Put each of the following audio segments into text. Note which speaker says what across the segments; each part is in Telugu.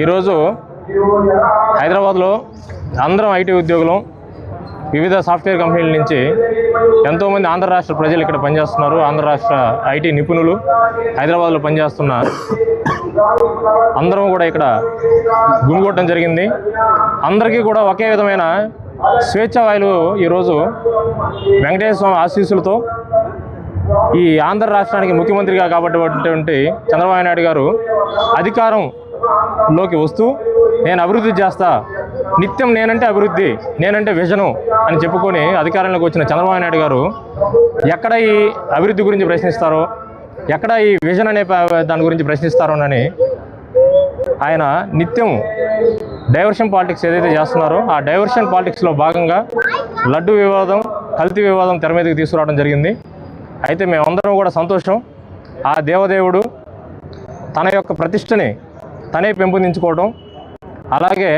Speaker 1: ఈరోజు హైదరాబాద్లో అందరం ఐటీ ఉద్యోగులం వివిధ సాఫ్ట్వేర్ కంపెనీల నుంచి ఎంతోమంది ఆంధ్ర రాష్ట్ర ప్రజలు ఇక్కడ పనిచేస్తున్నారు. ఆంధ్ర రాష్ట్ర ఐటీ నిపుణులు హైదరాబాద్లో పనిచేస్తున్న అందరం కూడా ఇక్కడ గుమిగూడటం జరిగింది. అందరికీ కూడా ఒకే విధమైన స్వేచ్ఛ వాయువు ఈరోజు వెంకటేశ్వర స్వామి ఆశీస్సులతో ఈ ఆంధ్ర రాష్ట్రానికి ముఖ్యమంత్రిగా కాబట్టినటువంటి చంద్రబాబు నాయుడు గారు అధికారంలోకి వస్తూ నేను అభివృద్ధి చేస్తా, నిత్యం నేనంటే అభివృద్ధి, నేనంటే విజను అని చెప్పుకొని అధికారంలోకి వచ్చిన చంద్రబాబు నాయుడు గారు ఎక్కడ ఈ అభివృద్ధి గురించి ప్రశ్నిస్తారో, ఎక్కడ ఈ విజన్ అనే దాని గురించి ప్రశ్నిస్తారోనని ఆయన నిత్యం డైవర్షన్ పాలిటిక్స్ ఏదైతే చేస్తున్నారో ఆ డైవర్షన్ పాలిటిక్స్లో భాగంగా లడ్డు వివాదం, కల్తీ వివాదం తెర మీదకి తీసుకురావడం జరిగింది. అయితే మేమందరం కూడా సంతోషం. ఆ దేవదేవుడు తన యొక్క ప్రతిష్టని తనే పెంపొందించుకోవడం, అలాగే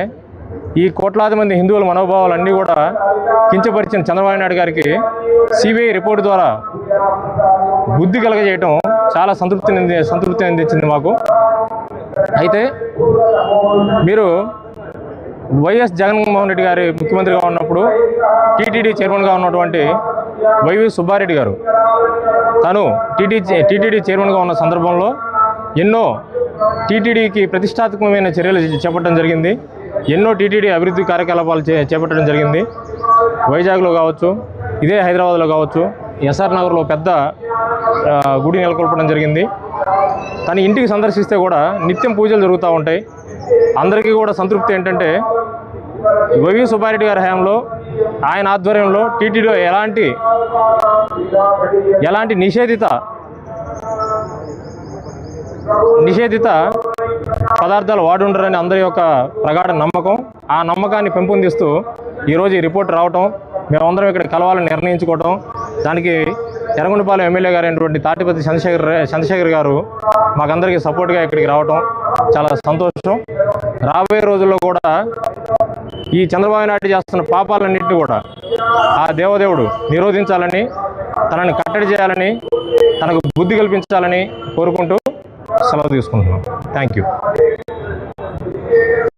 Speaker 1: ఈ కోట్లాది మంది హిందువుల మనోభావాలన్నీ కూడా కించపరిచిన చంద్రబాబు నాయుడు గారికి సిబిఐ రిపోర్టు ద్వారా బుద్ధి కలగజేయటం చాలా సంతృప్తిని అందించింది మాకు. అయితే మీరు వైఎస్ జగన్మోహన్ రెడ్డి గారి ముఖ్యమంత్రిగా ఉన్నప్పుడు టీటీడీ చైర్మన్గా ఉన్నటువంటి వైవి సుబ్బారెడ్డి గారు తను టీటీడీ చైర్మన్గా ఉన్న సందర్భంలో ఎన్నో టీటీడీకి ప్రతిష్టాత్మకమైన చర్యలు చేపట్టడం జరిగింది. ఎన్నో టీటీడీ అభివృద్ధి కార్యకలాపాలు చేపట్టడం జరిగింది. వైజాగ్లో కావచ్చు, ఇదే హైదరాబాద్లో కావచ్చు, ఎస్ఆర్ నగర్లో పెద్ద గుడి నెలకొల్పడం జరిగింది. తన ఇంటికి సందర్శిస్తే కూడా నిత్యం పూజలు జరుగుతూ ఉంటాయి. అందరికీ కూడా సంతృప్తి ఏంటంటే వైవి సుబ్బారెడ్డి గారి హయాంలో ఆయన ఆధ్వర్యంలో టీటీడీలో ఎలాంటి నిషేధిత పదార్థాలు వాడుండరని అందరి యొక్క ప్రగాఢ నమ్మకం. ఆ నమ్మకాన్ని పెంపొందిస్తూ ఈరోజు ఈ రిపోర్ట్ రావటం, మేమందరం ఇక్కడ కలవాలని నిర్ణయించుకోవటం, దానికి ఎర్రగొండపాలెం ఎమ్మెల్యే గారు అయినటువంటి తాటిపత్రి చంద్రశేఖర్ గారు మాకందరికీ సపోర్ట్గా ఇక్కడికి రావటం చాలా సంతోషం. రాబోయే రోజుల్లో కూడా ఈ చంద్రబాబు నాయుడు చేస్తున్న పాపాలన్నింటినీ కూడా ఆ దేవదేవుడు నిరోధించాలని, తనని కట్టడి చేయాలని, తనకు బుద్ధి కల్పించాలని కోరుకుంటూ సెలవు తీసుకుంటున్నాం. Thank you.